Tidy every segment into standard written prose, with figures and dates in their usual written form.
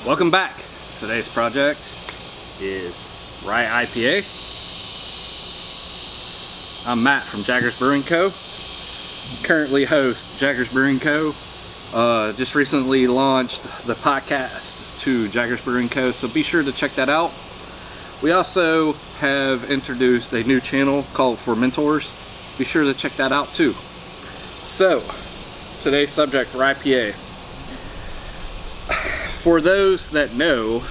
Welcome back. Today's project is Rye IPA. I'm Matt from Jaggers Brewing Co. Currently host Jaggers Brewing Co. Just recently launched the podcast to Jaggers Brewing Co. So be sure to check that out. We also have introduced a new channel called Fermentors. Be sure to check that out too. So today's subject, Rye IPA. For those that know,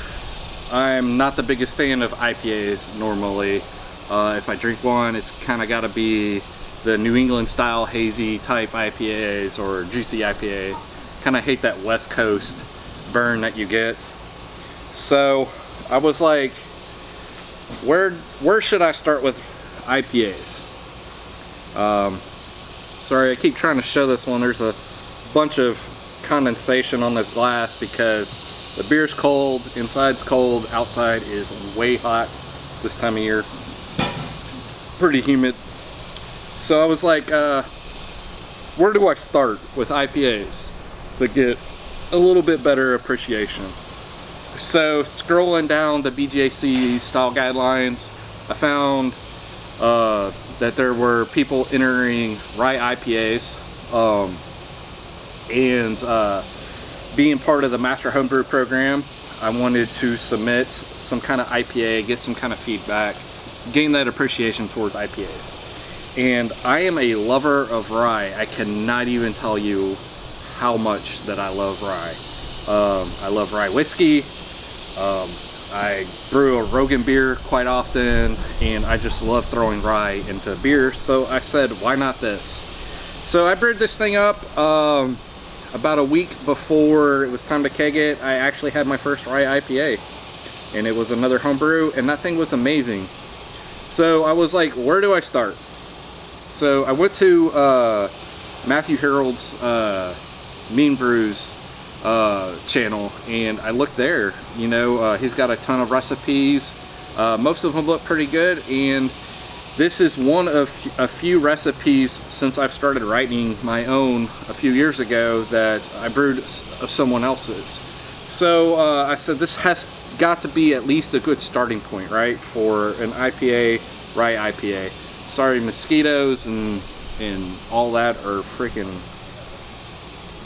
I'm not the biggest fan of IPAs normally. If I drink one, it's kind of got to be the New England style hazy type IPAs or juicy IPA. Kind of hate that West Coast burn that you get. So I was like, where should I start with IPAs? Sorry, I keep trying to show this one. There's a bunch of condensation on this glass because the beer's cold, inside's cold, outside is way hot this time of year. Pretty humid. So I was like, where do I start with IPAs to get a little bit better appreciation? So scrolling down the BJCP style guidelines, I found that there were people entering Rye IPAs. Being part of the Master Homebrew program, I wanted to submit some kind of IPA, get some kind of feedback, gain that appreciation towards IPAs. And I am a lover of rye. I cannot even tell you how much that I love rye. I love rye whiskey. I brew a Rogan beer quite often, and I just love throwing rye into beer. So I said, why not this? So I brewed this thing up. About a week before it was time to keg it, I actually had my first Rye IPA, and it was another homebrew, and that thing was amazing. So I was like, where do I start? So I went to Matthew Harold's Mean Brews channel, and I looked there. You know, he's got a ton of recipes. Most of them look pretty good, and this is one of a few recipes since I've started writing my own a few years ago that I brewed of someone else's. So I said this has got to be at least a good starting point, right, for an IPA, Rye IPA. Sorry, mosquitoes and all that are freaking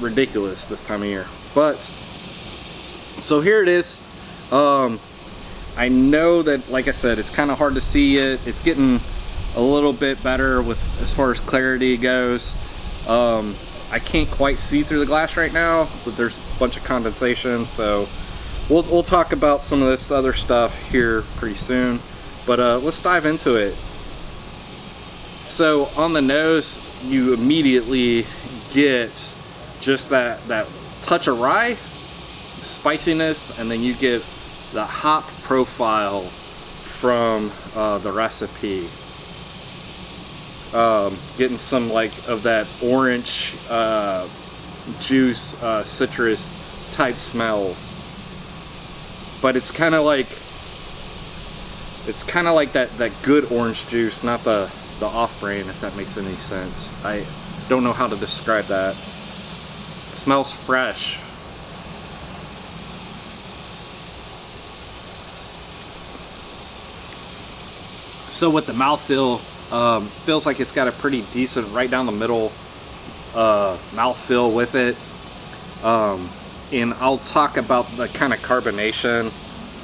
ridiculous this time of year. But so here it is. I know that, like I said, it's kind of hard to see it. It's getting a little bit better with as far as clarity goes. I can't quite see through the glass right now, but there's a bunch of condensation, so we'll talk about some of this other stuff here pretty soon. But let's dive into it. So on the nose, you immediately get just that touch of rye, spiciness, and then you get the hop profile from the recipe. Getting some like of that orange juice, citrus type smells, but it's kind of like that good orange juice, not the off-brand, if that makes any sense. I don't know how to describe that. It smells fresh. So with the mouthfeel, feels like it's got a pretty decent right down the middle mouthfeel with it. And I'll talk about the kind of carbonation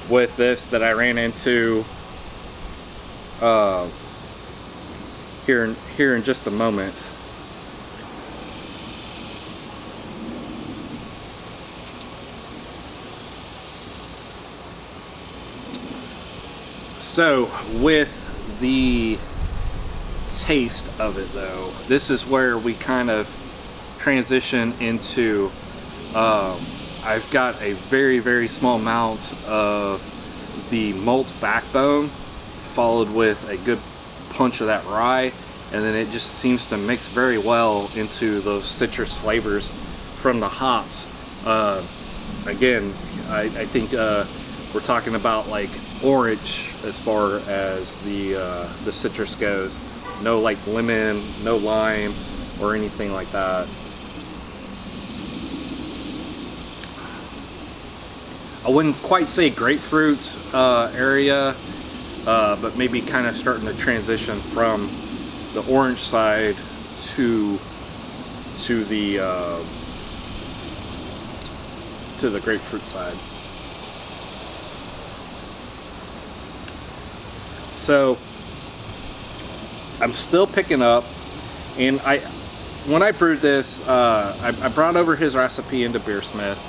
with this that I ran into here in just a moment. So with the taste of it though, this is where we kind of transition into I've got a very small amount of the malt backbone followed with a good punch of that rye, and then it just seems to mix very well into those citrus flavors from the hops. Again, I think we're talking about like orange as far as the citrus goes. No like lemon, no lime, or anything like that. I wouldn't quite say grapefruit area, but maybe kind of starting to transition from the orange side to the grapefruit side. So I'm still picking up, and when I brewed this, I brought over his recipe into BEERSMITH.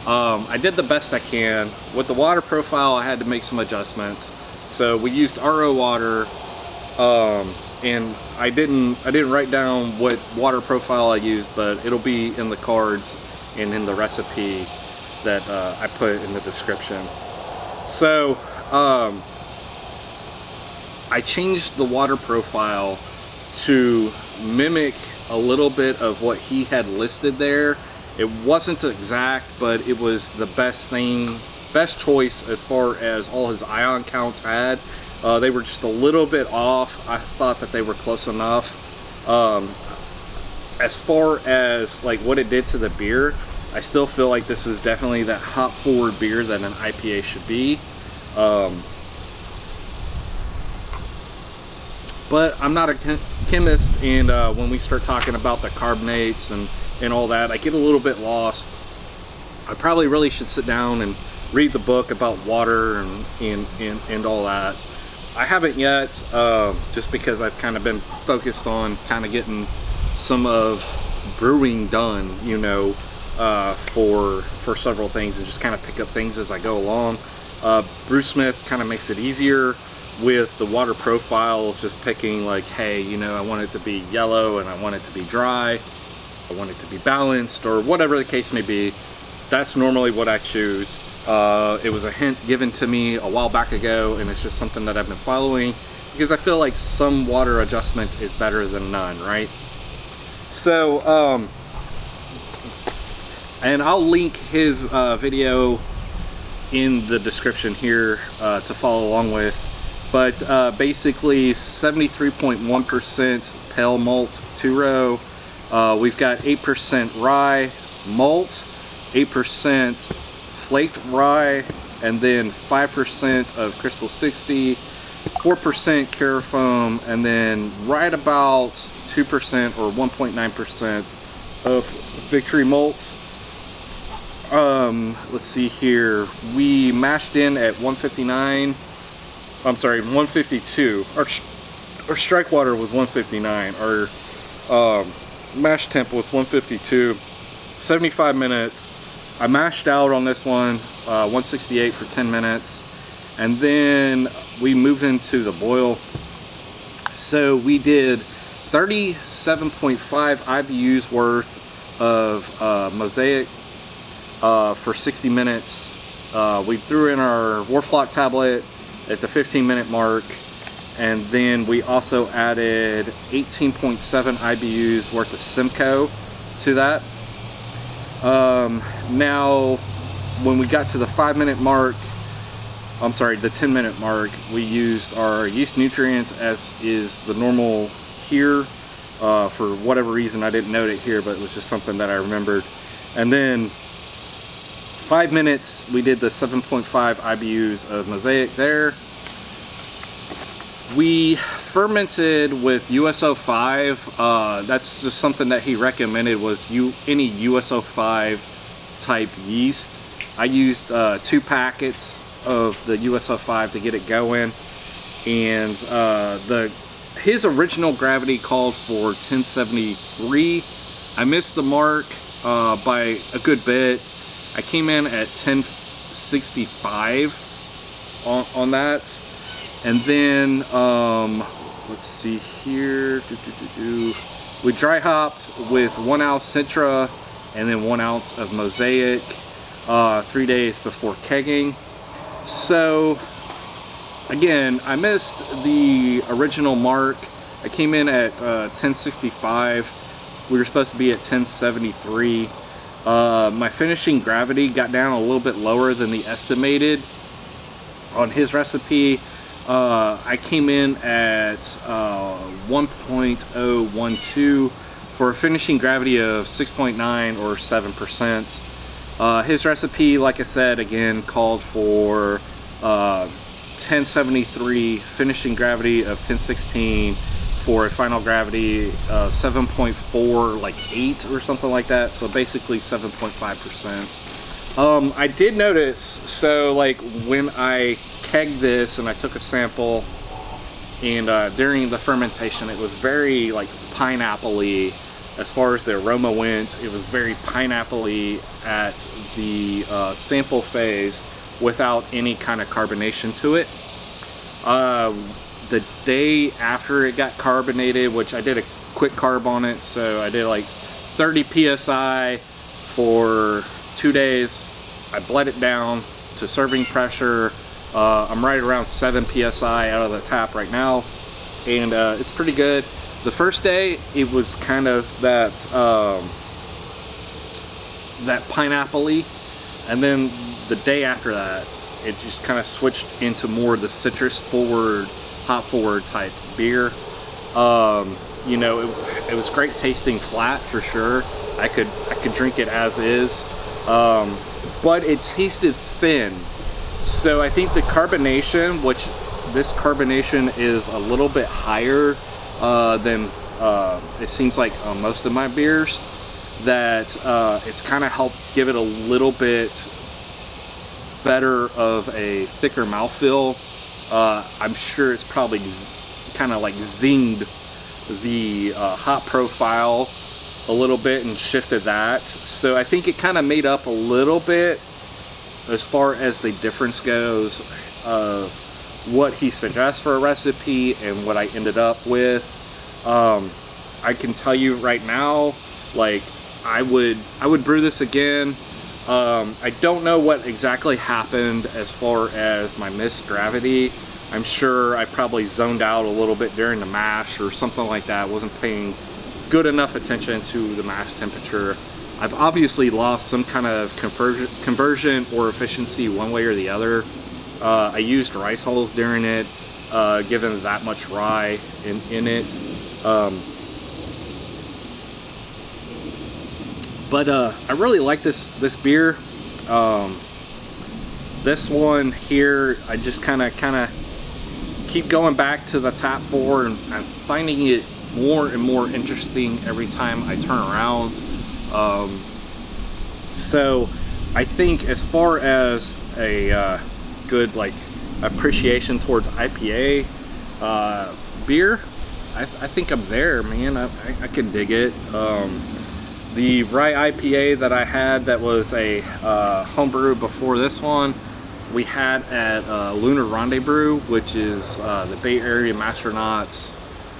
I did the best I can with the water profile. I had to make some adjustments, so we used RO water, and I didn't write down what water profile I used, but it'll be in the cards and in the recipe that I put in the description. So I changed the water profile to mimic a little bit of what he had listed there. It wasn't exact, but it was the best choice as far as all his ion counts had. They were just a little bit off. I thought that they were close enough. As far as like what it did to the beer, I still feel like this is definitely that hop forward beer that an IPA should be. But I'm not a chemist, and when we start talking about the carbonates and all that, I get a little bit lost. I probably really should sit down and read the book about water and all that. I haven't yet, just because I've kind of been focused on kind of getting some of brewing done, you know, for several things, and just kind of pick up things as I go along. BREWSMITH kind of makes it easier with the water profiles, just picking like, hey, you know, I want it to be yellow and I want it to be dry, I want it to be balanced, or whatever the case may be. That's normally what I choose. It was a hint given to me a while back ago, and it's just something that I've been following because I feel like some water adjustment is better than none, right? So, and I'll link his video in the description here to follow along with. But basically 73.1% pale malt 2-row. We've got 8% rye malt, 8% flaked rye, and then 5% of crystal 60, 4% Carafoam, and then right about 2% or 1.9% of Victory Malt. Let's see here. We mashed in at 159. I'm sorry, 152. Our strike water was 159. Our mash temp was 152. 75 minutes. I mashed out on this one 168 for 10 minutes, and then we moved into the boil. So we did 37.5 IBUs worth of Mosaic for 60 minutes. We threw in our Whirlfloc Tablet at the 15-minute mark, and then we also added 18.7 IBUs worth of Simcoe to that. Now when we got to the 5-minute mark, I'm sorry, the 10-minute mark, we used our Yeast Nutrient as is the normal here. For whatever reason, I didn't note it here, but it was just something that I remembered. And then 5 minutes, we did the 7.5 IBUs of Mosaic there. We fermented with US05. That's just something that he recommended, was any US05 type yeast. I used 2 packets of the US05 to get it going, and his original gravity called for 1073. I missed the mark by a good bit. I came in at 1065 on that, and then let's see here. We dry hopped with 1 ounce Citra and then 1 ounce of Mosaic 3 days before kegging. So again, I missed the original mark. I came in at 1065. We were supposed to be at 1073. My finishing gravity got down a little bit lower than the estimated on his recipe. I came in at 1.012 for a finishing gravity of 6.9 or 7%. His recipe, like I said, again, called for 1073 finishing gravity of 1016 for a final gravity of 7.4, like 8 or something like that. So basically 7.5%. I did notice, so like when I kegged this and I took a sample, and during the fermentation, it was very like pineapple-y. As far as the aroma went, it was very pineapple-y at the sample phase without any kind of carbonation to it. The day after it got carbonated, which I did a quick carb on it, so I did like 30 psi for 2 days. I bled it down to serving pressure. I'm right around 7 psi out of the tap right now, and it's pretty good. The first day, it was kind of that that pineapple-y, and then the day after that, it just kind of switched into more the citrus forward, hop forward type beer. You know, it was great tasting flat for sure. I could drink it as is, but it tasted thin. So I think the carbonation, which this carbonation is a little bit higher than it seems like on most of my beers, that it's kind of helped give it a little bit better of a thicker mouthfeel. I'm sure it's probably kind of like zinged the hop profile a little bit and shifted that. So I think it kind of made up a little bit as far as the difference goes of what he suggests for a recipe and what I ended up with. I can tell you right now, like I would brew this again. I don't know what exactly happened as far as my missed gravity. I'm sure I probably zoned out a little bit during the mash or something like that. I wasn't paying good enough attention to the mash temperature. I've obviously lost some kind of conversion or efficiency one way or the other. I used rice hulls during it, given that much rye in it. But I really like this beer. This one here, I just kind of keep going back to the tap for, and I'm finding it more and more interesting every time I turn around. So I think as far as a good like appreciation towards IPA beer, I think I'm there, man. I can dig it. The Rye IPA that I had, that was a homebrew before this one, we had at Lunar Rendezvous, which is the Bay Area Masternauts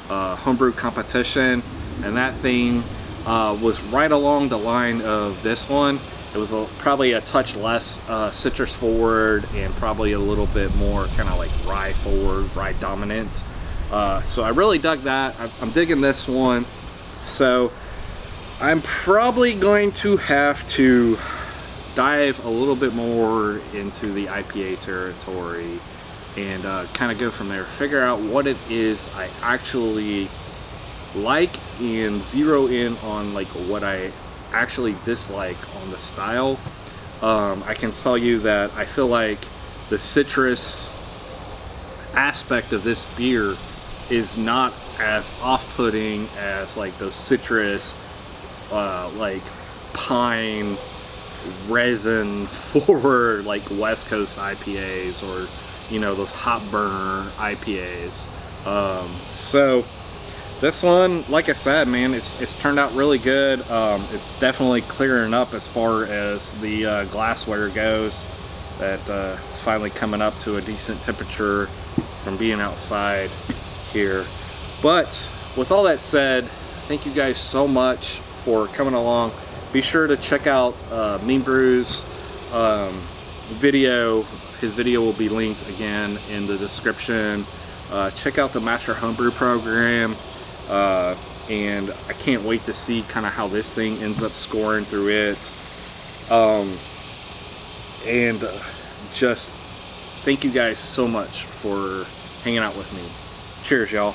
homebrew competition, and that thing was right along the line of this one. It was probably a touch less citrus forward and probably a little bit more kind of like rye forward, rye dominant. So I really dug that. I'm digging this one. So I'm probably going to have to dive a little bit more into the IPA territory and kind of go from there. Figure out what it is I actually like and zero in on like what I actually dislike on the style. I can tell you that I feel like the citrus aspect of this beer is not as off-putting as like those citrus like pine resin forward like West Coast IPAs, or you know, those hop burner IPAs. So this one, like I said, man, it's turned out really good. It's definitely clearing up as far as the glassware goes. That finally coming up to a decent temperature from being outside here. But with all that said, thank you guys so much for coming along. Be sure to check out Mean Brew's video. His video will be linked again in the description. Check out the Master Homebrew program. And I can't wait to see kind of how this thing ends up scoring through it. Just thank you guys so much for hanging out with me. Cheers, y'all.